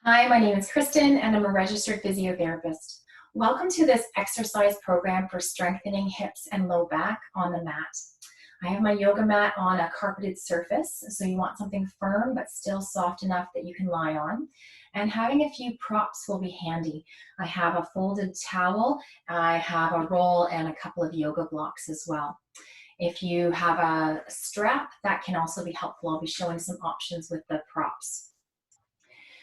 Hi, my name is Kristen and I'm a registered physiotherapist. Welcome to this exercise program for strengthening hips and low back on the mat. I have my yoga mat on a carpeted surface, so you want something firm but still soft enough that you can lie on. And having a few props will be handy. I have a folded towel, I have a roll, and a couple of yoga blocks as well. If you have a strap, that can also be helpful. I'll be showing some options with the props.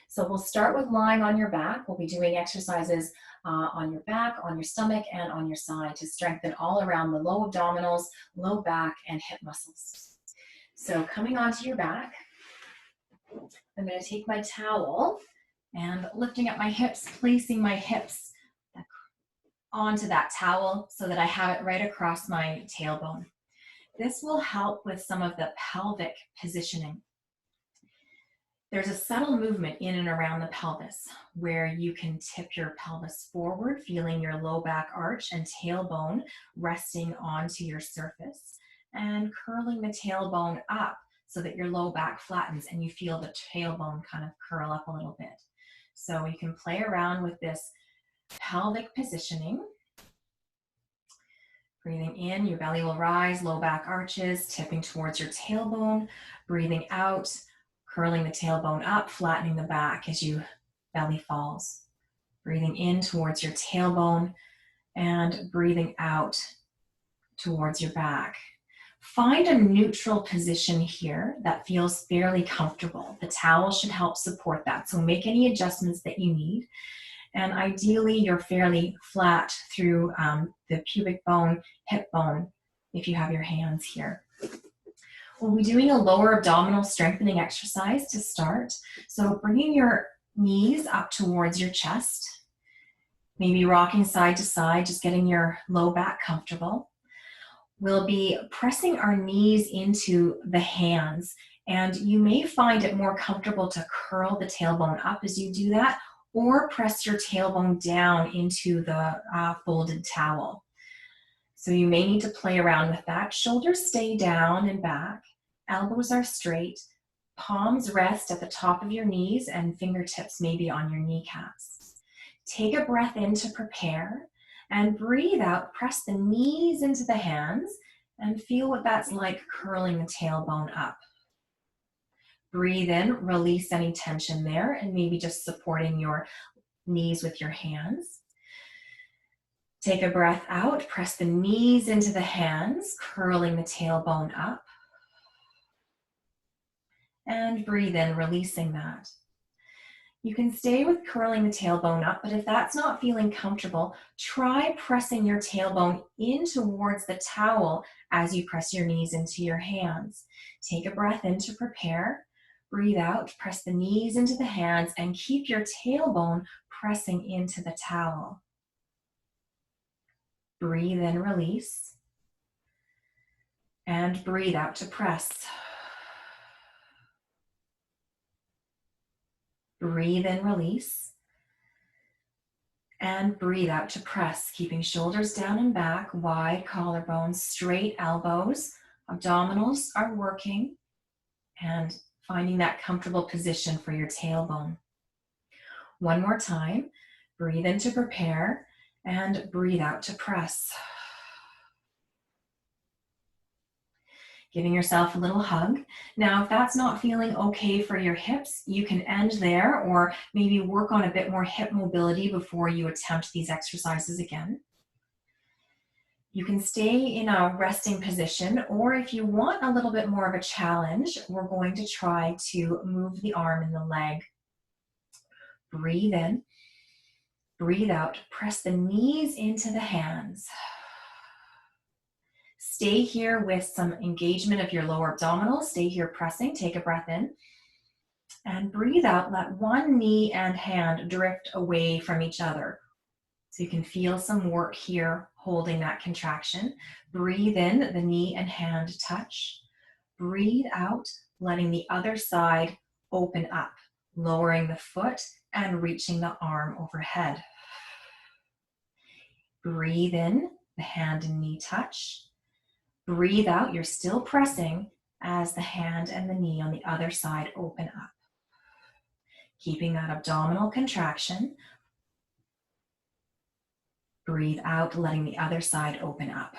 So we'll start with lying on your back. We'll be doing exercises on your back, on your stomach, and on your side to strengthen all around the low abdominals, low back, and hip muscles. So coming onto your back, I'm going to take my towel and lifting up my hips, placing my hips onto that towel so that I have it right across my tailbone. This will help with some of the pelvic positioning. There's a subtle movement in and around the pelvis where you can tip your pelvis forward, feeling your low back arch and tailbone resting onto your surface, and curling the tailbone up so that your low back flattens and you feel the tailbone kind of curl up a little bit. So you can play around with this pelvic positioning. Breathing in, your belly will rise, low back arches, tipping towards your tailbone. Breathing out, curling the tailbone up, flattening the back as you belly falls. Breathing in towards your tailbone and breathing out towards your back. Find a neutral position here that feels fairly comfortable. The towel should help support that, so make any adjustments that you need. And ideally, you're fairly flat through the pubic bone, hip bone, if you have your hands here. We'll be doing a lower abdominal strengthening exercise to start. So bringing your knees up towards your chest, maybe rocking side to side, just getting your low back comfortable. We'll be pressing our knees into the hands, and you may find it more comfortable to curl the tailbone up as you do that, or press your tailbone down into the folded towel. So you may need to play around with that. Shoulders stay down and back. Elbows are straight. Palms rest at the top of your knees and fingertips maybe on your kneecaps. Take a breath in to prepare and breathe out. Press the knees into the hands and feel what that's like curling the tailbone up. Breathe in, release any tension there, and maybe just supporting your knees with your hands. Take a breath out, press the knees into the hands, curling the tailbone up. And breathe in, releasing that. You can stay with curling the tailbone up, but if that's not feeling comfortable, try pressing your tailbone in towards the towel as you press your knees into your hands. Take a breath in to prepare. Breathe out, press the knees into the hands, and keep your tailbone pressing into the towel. Breathe in, release. And breathe out to press. Breathe in, release. And breathe out to press, keeping shoulders down and back, wide collarbones, straight elbows. Abdominals are working. And finding that comfortable position for your tailbone. One more time, breathe in to prepare and breathe out to press. Giving yourself a little hug. Now, if that's not feeling okay for your hips, you can end there or maybe work on a bit more hip mobility before you attempt these exercises again. You can stay in a resting position, or if you want a little bit more of a challenge, we're going to try to move the arm and the leg. Breathe in, breathe out, press the knees into the hands. Stay here with some engagement of your lower abdominals. Stay here pressing, take a breath in. And breathe out, let one knee and hand drift away from each other. So you can feel some work here holding that contraction. Breathe in, the knee and hand touch. Breathe out, letting the other side open up, lowering the foot and reaching the arm overhead. Breathe in, the hand and knee touch. Breathe out, you're still pressing as the hand and the knee on the other side open up. keeping that abdominal contraction. Breathe out, letting the other side open up.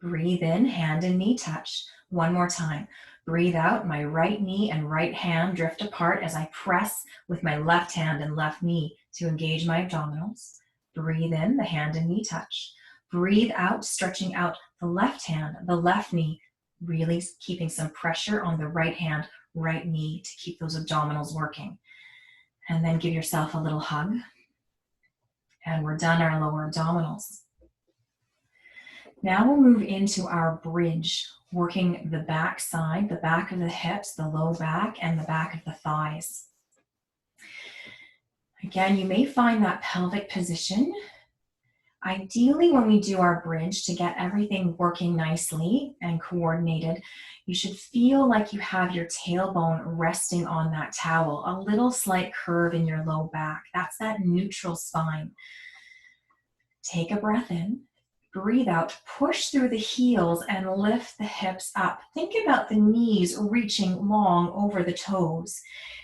Breathe in, hand and knee touch. One more time. Breathe out, my right knee and right hand drift apart as I press with my left hand and left knee to engage my abdominals. Breathe in, the hand and knee touch. Breathe out, stretching out the left hand, the left knee, really keeping some pressure on the right hand, right knee to keep those abdominals working. And then give yourself a little hug. And we're done our lower abdominals. Now we'll move into our bridge, working the back side, the back of the hips, the low back, and the back of the thighs. Again, you may find that pelvic position. Ideally, when we do our bridge, to get everything working nicely and coordinated, you should feel like you have your tailbone resting on that towel, a little slight curve in your low back. That's that neutral spine. Take a breath in. Breathe out, push through the heels and lift the hips up. Think about the knees reaching long over the toes.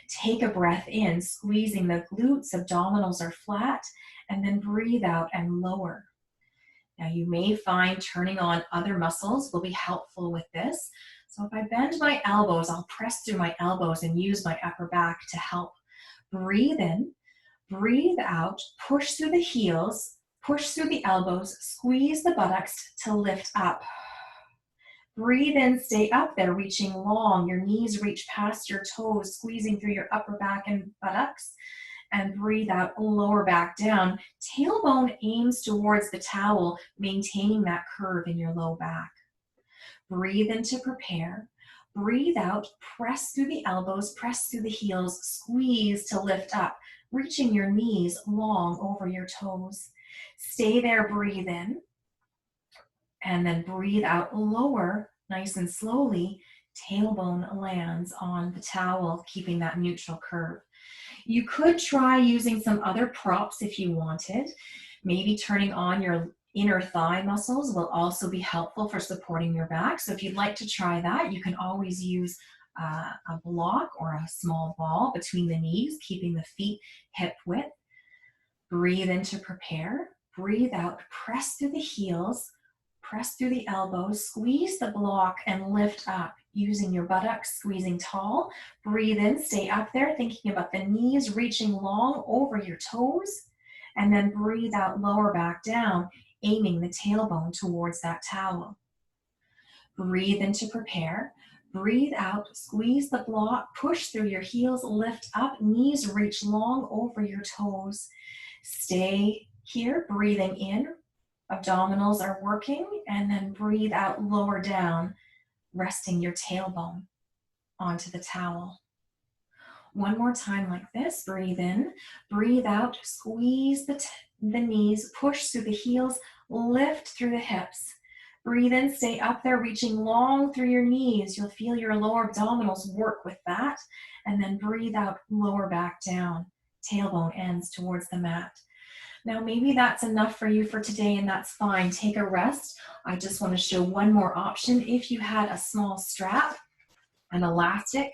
Take a breath in, squeezing the glutes, abdominals are flat, and then breathe out and lower. Now you may find turning on other muscles will be helpful with this. So if I bend my elbows, I'll press through my elbows and use my upper back to help. Breathe in, breathe out, push through the heels, push through the elbows, squeeze the buttocks to lift up. Breathe in, stay up there, reaching long. Your knees reach past your toes, squeezing through your upper back and buttocks. And breathe out, lower back down. Tailbone aims towards the towel, maintaining that curve in your low back. Breathe in to prepare. Breathe out, press through the elbows, press through the heels, squeeze to lift up, reaching your knees long over your toes. Stay there, breathe in, and then breathe out, lower, nice and slowly. Tailbone lands on the towel, keeping that neutral curve. You could try using some other props if you wanted. Maybe turning on your inner thigh muscles will also be helpful for supporting your back. So if you'd like to try that, you can always use a block or a small ball between the knees, keeping the feet hip width. Breathe in to prepare. Breathe out, press through the heels, press through the elbows, squeeze the block and lift up using your buttocks, squeezing tall. Breathe in, stay up there, thinking about the knees reaching long over your toes, and then breathe out, lower back down, aiming the tailbone towards that towel. Breathe in to prepare. Breathe out, squeeze the block, push through your heels, lift up, knees reach long over your toes. Stay here, breathing in, abdominals are working, and then breathe out, lower down, resting your tailbone onto the towel. One more time like this, breathe in, breathe out, squeeze the knees, push through the heels, lift through the hips. Breathe in, stay up there, reaching long through your knees. You'll feel your lower abdominals work with that, and then breathe out, lower back down, tailbone ends towards the mat. Now, maybe that's enough for you for today, and that's fine. Take a rest. I just want to show one more option. If you had a small strap, an elastic,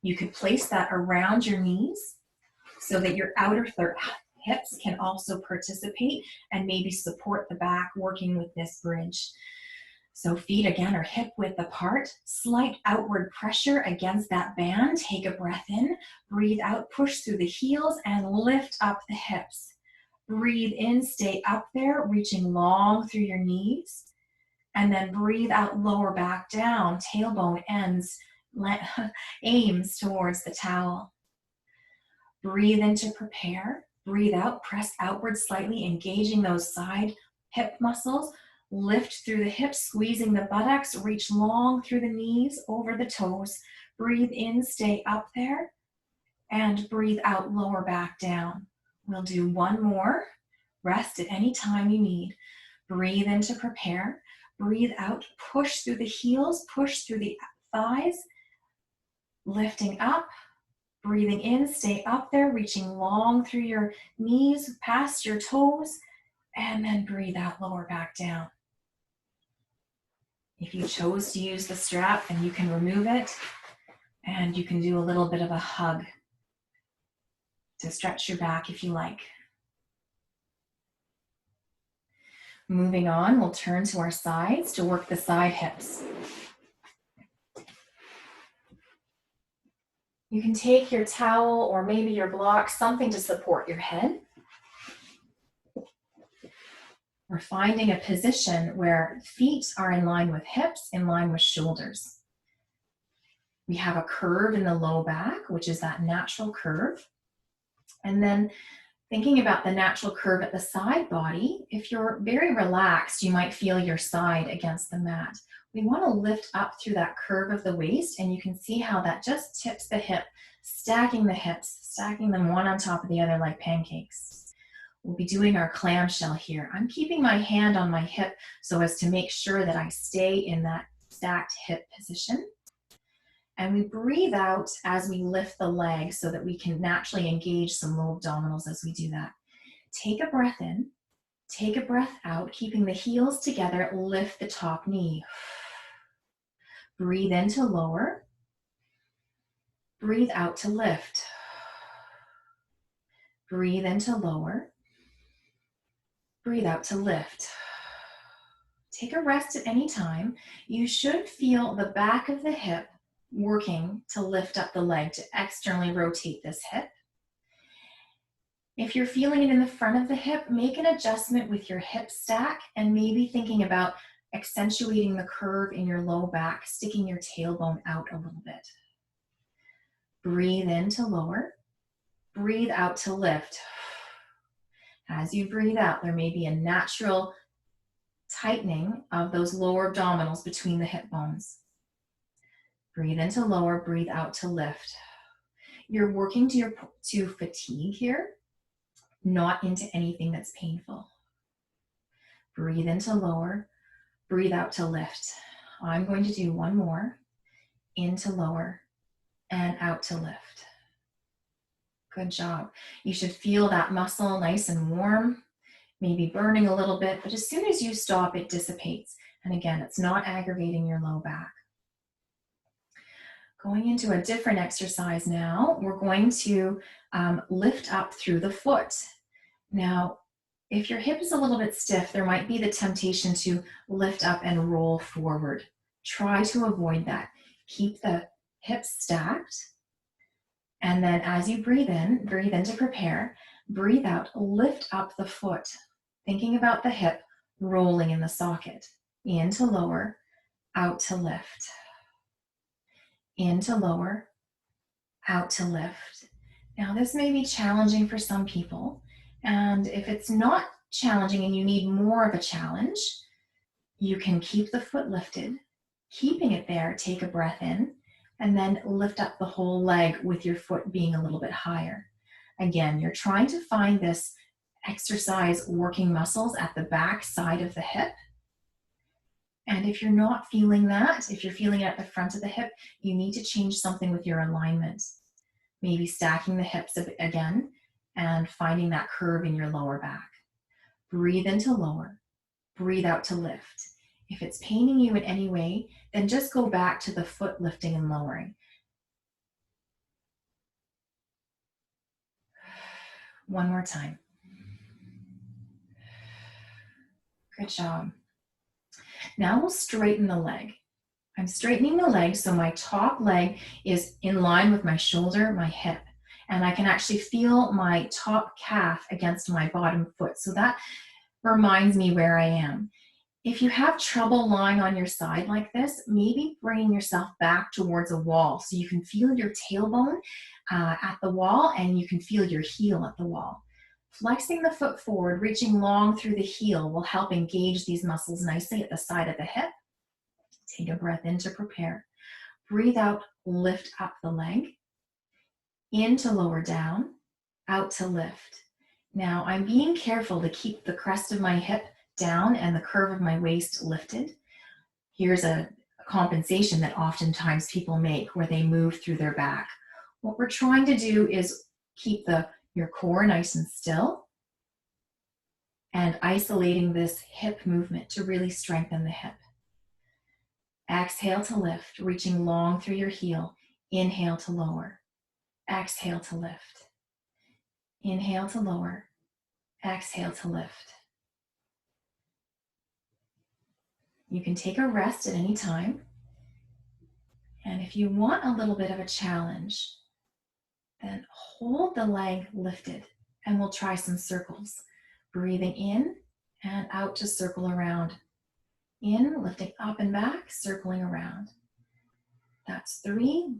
you could place that around your knees so that your outer third hips can also participate and maybe support the back working with this bridge. So feet again are hip width apart, slight outward pressure against that band. Take a breath in, breathe out, push through the heels and lift up the hips. Breathe in, stay up there, reaching long through your knees. And then breathe out, lower back down, tailbone ends, aims towards the towel. Breathe in to prepare. Breathe out, press outward slightly, engaging those side hip muscles. Lift through the hips, squeezing the buttocks, reach long through the knees, over the toes. Breathe in, stay up there, and breathe out, lower back down. We'll do one more. Rest at any time you need. Breathe in to prepare. Breathe out, push through the heels, push through the thighs, lifting up. Breathing in, stay up there, reaching long through your knees, past your toes, and then breathe out, lower back down. If you chose to use the strap, then you can remove it And you can do a little bit of a hug to stretch your back if you like. Moving on, we'll turn to our sides to work the side hips. You can take your towel or maybe your block, something to support your head. We're finding a position where feet are in line with hips, in line with shoulders. We have a curve in the low back, which is that natural curve. And then thinking about the natural curve at the side body, if you're very relaxed, you might feel your side against the mat. We want to lift up through that curve of the waist, and you can see how that just tips the hip, stacking the hips, stacking them one on top of the other like pancakes. We'll be doing our clam shell here. I'm keeping my hand on my hip so as to make sure that I stay in that stacked hip position. And we breathe out as we lift the leg so that we can naturally engage some low abdominals as we do that. Take a breath in, take a breath out, keeping the heels together, lift the top knee. Breathe in to lower, breathe out to lift. Breathe in to lower, breathe out to lift. Take a rest at any time. You should feel the back of the hip working to lift up the leg, to externally rotate this hip. If you're feeling it in the front of the hip, make an adjustment with your hip stack and maybe thinking about accentuating the curve in your low back, sticking your tailbone out a little bit. Breathe in to lower, breathe out to lift. As you breathe out, there may be a natural tightening of those lower abdominals between the hip bones. Breathe in to lower, breathe out to lift. You're working to fatigue here, not into anything that's painful. Breathe in to lower, breathe out to lift. I'm going to do one more. In to lower and out to lift. Good job. You should feel that muscle nice and warm, maybe burning a little bit, but as soon as you stop, it dissipates. And again, it's not aggravating your low back. Going into a different exercise now, we're going to lift up through the foot. Now, if your hip is a little bit stiff, there might be the temptation to lift up and roll forward. Try to avoid that. Keep the hips stacked. And then as you breathe in to prepare, breathe out, lift up the foot, thinking about the hip rolling in the socket. In to lower, out to lift. In to lower, out to lift. Now this may be challenging for some people, and if it's not challenging and you need more of a challenge, you can keep the foot lifted. Keeping it there, take a breath in, and then lift up the whole leg with your foot being a little bit higher. Again, you're trying to find this exercise working muscles at the back side of the hip. And if you're not feeling that, if you're feeling it at the front of the hip, you need to change something with your alignment. Maybe stacking the hips again and finding that curve in your lower back. Breathe in to lower, breathe out to lift. If it's paining you in any way, then just go back to the foot lifting and lowering. One more time. Good job. Now we'll straighten the leg. I'm straightening the leg so my top leg is in line with my shoulder, my hip, and I can actually feel my top calf against my bottom foot. So that reminds me where I am. If you have trouble lying on your side like this, maybe bringing yourself back towards a wall so you can feel your tailbone at the wall and you can feel your heel at the wall. Flexing the foot forward, reaching long through the heel will help engage these muscles nicely at the side of the hip. Take a breath in to prepare. Breathe out, lift up the leg. In to lower down, out to lift. Now I'm being careful to keep the crest of my hip down and the curve of my waist lifted. Here's a compensation that oftentimes people make where they move through their back. What we're trying to do is keep your core nice and still and isolating this hip movement to really strengthen the hip. Exhale to lift, reaching long through your heel. Inhale to lower. Exhale to lift. Inhale to lower. Exhale to lift. You can take a rest at any time. And if you want a little bit of a challenge, then hold the leg lifted and we'll try some circles. Breathing in and out to circle around. In, lifting up and back, circling around. That's 3,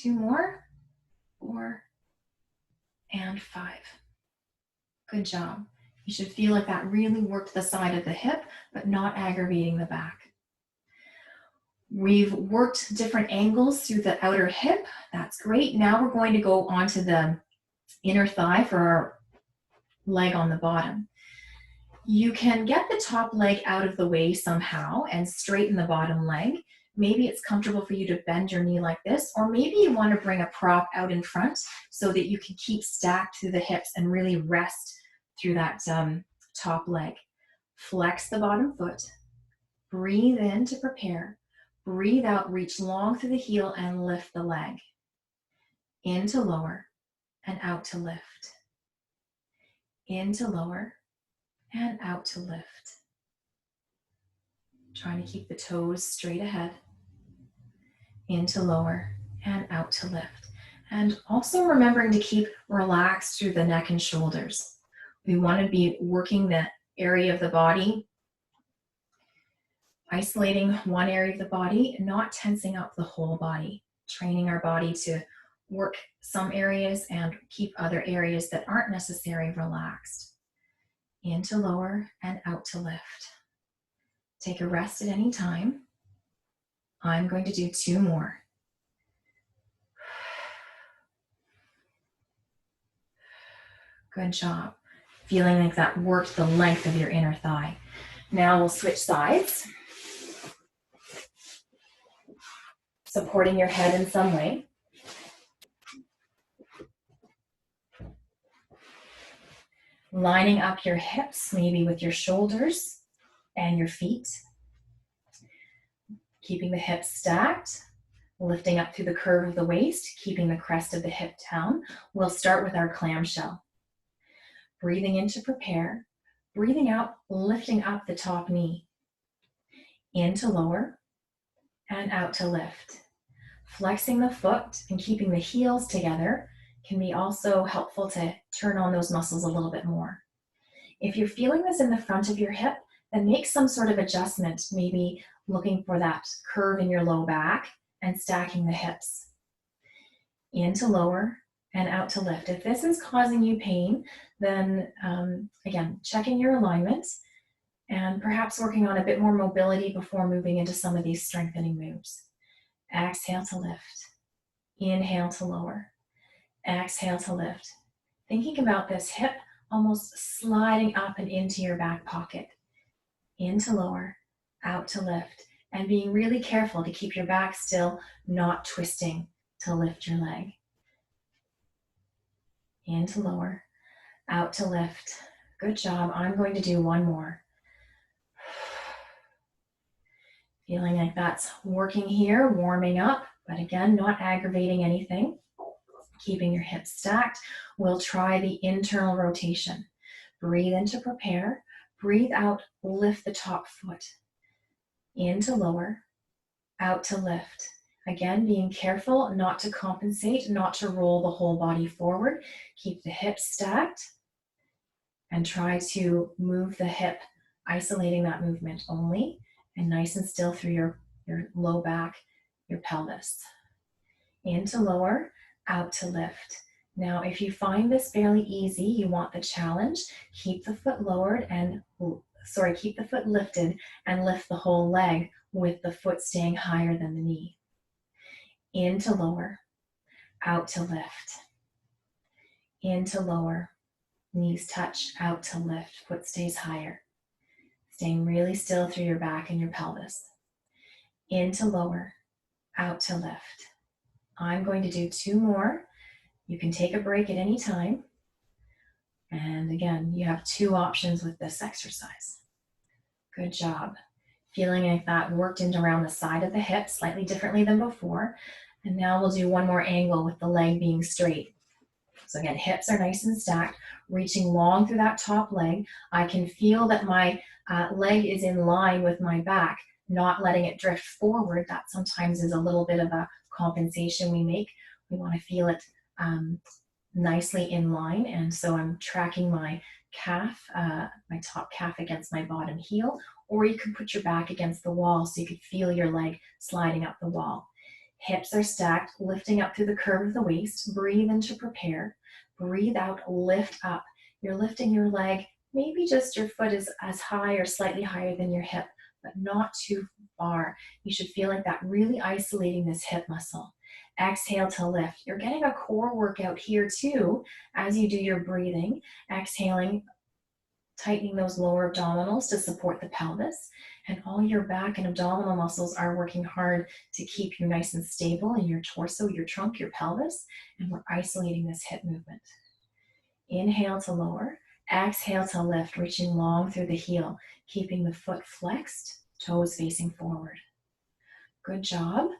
2 more, 4, and 5. Good job. You should feel like that really worked the side of the hip, but not aggravating the back. We've worked different angles through the outer hip. That's great. Now we're going to go onto the inner thigh for our leg on the bottom. You can get the top leg out of the way somehow and straighten the bottom leg. Maybe it's comfortable for you to bend your knee like this, or maybe you want to bring a prop out in front so that you can keep stacked through the hips and really rest through that top leg. Flex the bottom foot. Breathe in to prepare. Breathe out, reach long through the heel and lift the leg. In to lower and out to lift. In to lower and out to lift. Trying to keep the toes straight ahead. In to lower and out to lift. And also remembering to keep relaxed through the neck and shoulders. We want to be working the area of the body, isolating one area of the body, not tensing up the whole body, training our body to work some areas and keep other areas that aren't necessary relaxed. In to lower and out to lift. Take a rest at any time. I'm going to do 2 more. Good job. Feeling like that worked the length of your inner thigh. Now we'll switch sides. Supporting your head in some way. Lining up your hips, maybe with your shoulders and your feet. Keeping the hips stacked, lifting up through the curve of the waist, keeping the crest of the hip down. We'll start with our clam shell. Breathing in to prepare. Breathing out, lifting up the top knee. In to lower and out to lift. Flexing the foot and keeping the heels together can be also helpful to turn on those muscles a little bit more. If you're feeling this in the front of your hip, then make some sort of adjustment, maybe looking for that curve in your low back and stacking the hips. In to lower and out to lift. If this is causing you pain, then again, checking your alignment and perhaps working on a bit more mobility before moving into some of these strengthening moves. Exhale to lift. Inhale to lower. Exhale to lift. Thinking about this hip almost sliding up and into your back pocket. In to lower, out to lift. And being really careful to keep your back still, not twisting to lift your leg. In to lower, out to lift. Good job. I'm going to do 1 more. Feeling like that's working here, warming up, but again, not aggravating anything. Keeping your hips stacked. We'll try the internal rotation. Breathe in to prepare. Breathe out, lift the top foot. In to lower, out to lift. Again, being careful not to compensate, not to roll the whole body forward. Keep the hips stacked and try to move the hip, isolating that movement only, and nice and still through your low back, your pelvis. In to lower, out to lift. Now, if you find this fairly easy, you want the challenge, keep the foot lowered and, keep the foot lifted and lift the whole leg with the foot staying higher than the knee. In to lower, out to lift. In to lower, knees touch, out to lift, foot stays higher. Staying really still through your back and your pelvis. In to lower, out to lift. I'm going to do 2 more. You can take a break at any time. And again, you have 2 options with this exercise. Good job. Feeling like that worked into around the side of the hip slightly differently than before. And now we'll do one more angle with the leg being straight. So again, hips are nice and stacked, reaching long through that top leg. I can feel that my leg is in line with my back, not letting it drift forward. That sometimes is a little bit of a compensation we make. We want to feel it nicely in line. And so I'm tracking my calf, my top calf against my bottom heel, or you can put your back against the wall so you can feel your leg sliding up the wall. Hips are stacked, lifting up through the curve of the waist. Breathe in to prepare. Breathe out, lift up. You're lifting your leg, maybe just your foot is as high or slightly higher than your hip, but not too far. You should feel like that, really isolating this hip muscle. Exhale to lift. You're getting a core workout here too as you do your breathing. Exhaling, tightening those lower abdominals to support the pelvis. And all your back and abdominal muscles are working hard to keep you nice and stable in your torso, your trunk, your pelvis. And we're isolating this hip movement. Inhale to lower. Exhale to lift, reaching long through the heel, keeping the foot flexed, toes facing forward. Good job.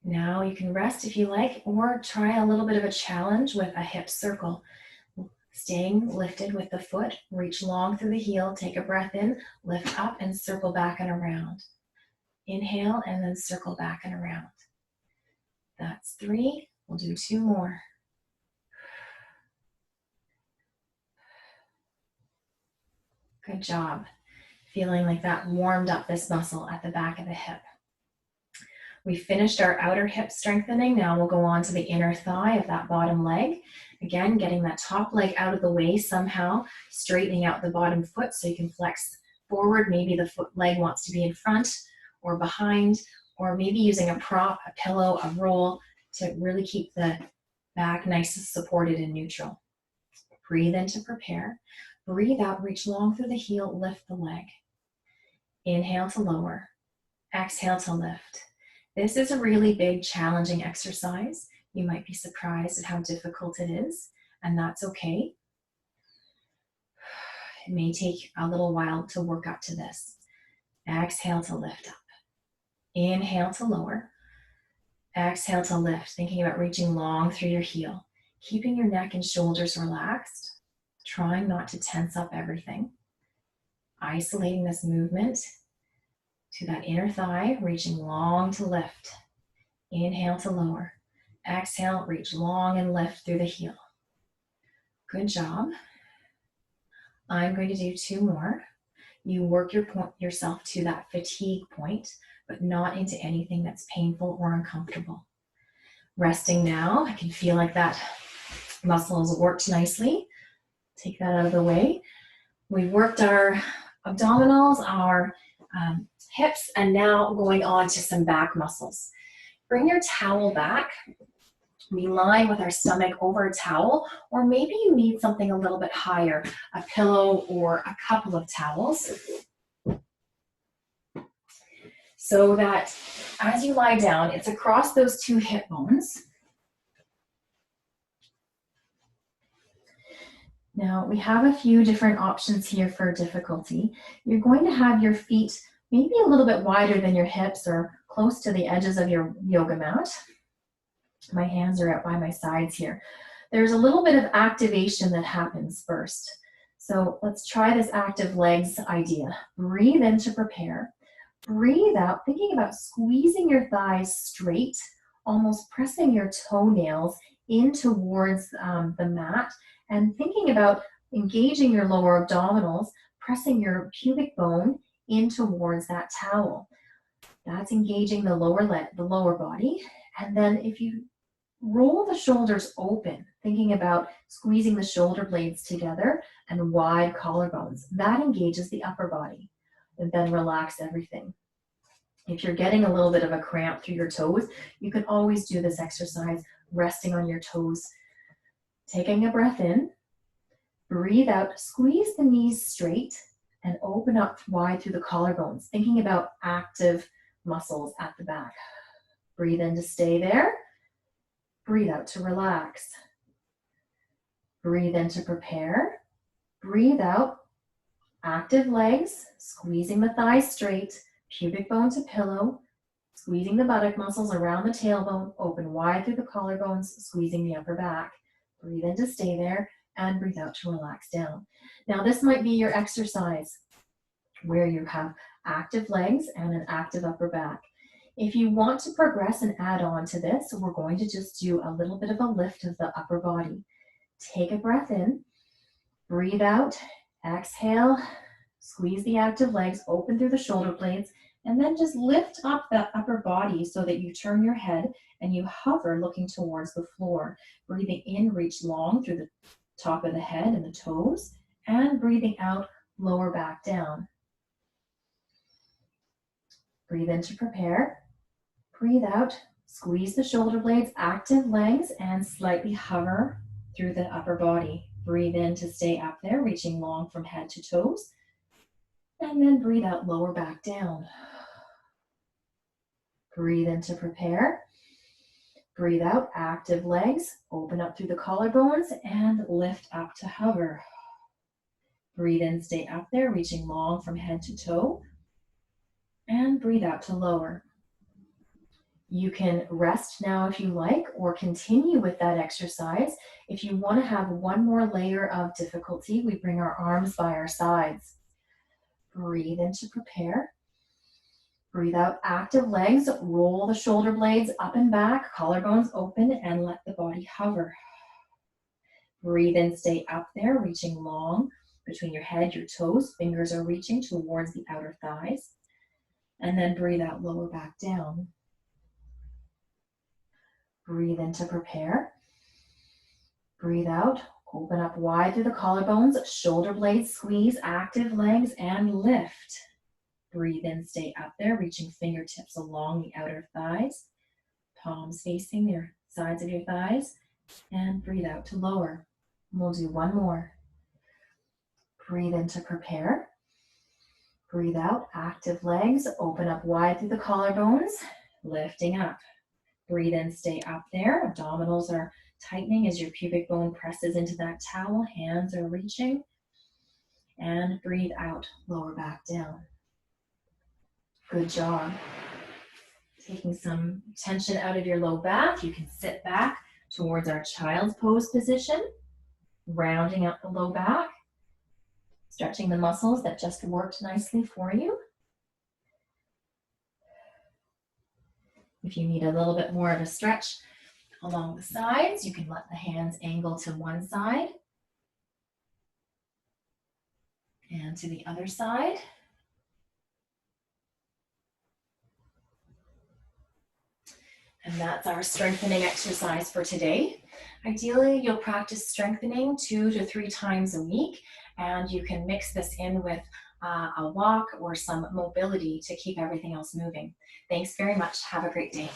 Now you can rest if you like, or try a little bit of a challenge with a hip circle. Staying lifted with the foot, reach long through the heel, take a breath in, lift up and circle back and around. Inhale and then circle back and around. That's 3. We'll do 2 more. Good job. Feeling like that warmed up this muscle at the back of the hip. We finished our outer hip strengthening. Now we'll go on to the inner thigh of that bottom leg. Again, getting that top leg out of the way somehow, straightening out the bottom foot so you can flex forward. Maybe the leg wants to be in front or behind, or maybe using a prop, a pillow, a roll to really keep the back nice and supported and neutral. Breathe in to prepare. Breathe out, reach long through the heel, lift the leg. Inhale to lower. Exhale to lift. This is a really big, challenging exercise. You might be surprised at how difficult it is, and that's okay. It may take a little while to work up to this. Exhale to lift up. Inhale to lower. Exhale to lift, thinking about reaching long through your heel, keeping your neck and shoulders relaxed, trying not to tense up everything. Isolating this movement to that inner thigh, reaching long to lift. Inhale to lower. Exhale, reach long and lift through the heel. Good job. I'm going to do 2 more. You work yourself to that fatigue point, but not into anything that's painful or uncomfortable. Resting now. I can feel like that muscle has worked nicely. Take that out of the way. We've worked our abdominals, our hips, and now going on to some back muscles. Bring your towel back. We lie with our stomach over a towel, or maybe you need something a little bit higher, a pillow or a couple of towels. So that as you lie down, it's across those 2 hip bones. Now we have a few different options here for difficulty. You're going to have your feet maybe a little bit wider than your hips or close to the edges of your yoga mat. My hands are out by my sides here. There's a little bit of activation that happens first. So let's try this active legs idea. Breathe in to prepare. Breathe out, thinking about squeezing your thighs straight, almost pressing your toenails in towards the mat, and thinking about engaging your lower abdominals, pressing your pubic bone in towards that towel. That's engaging the lower body. And then if you roll the shoulders open, thinking about squeezing the shoulder blades together and wide collarbones, that engages the upper body. And then relax everything. If you're getting a little bit of a cramp through your toes, you can always do this exercise resting on your toes. Taking a breath in, breathe out, squeeze the knees straight, and open up wide through the collarbones, thinking about active muscles at the back. Breathe in to stay there. Breathe out to relax. Breathe in to prepare. Breathe out. Active legs, squeezing the thighs straight. Pubic bone to pillow, squeezing the buttock muscles around the tailbone, open wide through the collarbones, squeezing the upper back. Breathe in to stay there and breathe out to relax down. Now this might be your exercise where you have active legs and an active upper back. If you want to progress and add on to this, we're going to just do a little bit of a lift of the upper body. Take a breath in, breathe out, exhale, squeeze the active legs, open through the shoulder blades, and then just lift up the upper body so that you turn your head and you hover looking towards the floor. Breathing in, reach long through the top of the head and the toes, and breathing out, lower back down. Breathe in to prepare. Breathe out, squeeze the shoulder blades, active legs, and slightly hover through the upper body. Breathe in to stay up there, reaching long from head to toes. And then breathe out, lower back down. Breathe in to prepare. Breathe out, active legs, open up through the collarbones and lift up to hover. Breathe in, stay up there, reaching long from head to toe. And breathe out to lower. You can rest now if you like, or continue with that exercise. If you want to have one more layer of difficulty, we bring our arms by our sides. Breathe in to prepare. Breathe out, active legs, roll the shoulder blades up and back, collarbones open, and let the body hover. Breathe in, stay up there, reaching long between your head, your toes, fingers are reaching towards the outer thighs. And then breathe out, lower back down. Breathe in to prepare. Breathe out, open up wide through the collarbones, shoulder blades squeeze, active legs, and lift. Breathe in, stay up there, reaching fingertips along the outer thighs, palms facing the sides of your thighs, and breathe out to lower. We'll do one more. Breathe in to prepare. Breathe out, active legs, open up wide through the collarbones, lifting up. Breathe in, stay up there. Abdominals are tightening as your pubic bone presses into that towel. Hands are reaching. And breathe out, lower back down. Good job. Taking some tension out of your low back, you can sit back towards our child's pose position, rounding out the low back, stretching the muscles that just worked nicely for you. If you need a little bit more of a stretch along the sides, you can let the hands angle to one side and to the other side. And that's our strengthening exercise for today. Ideally, you'll practice strengthening 2 to 3 times a week, and you can mix this in with a walk or some mobility to keep everything else moving. Thanks very much. Have a great day.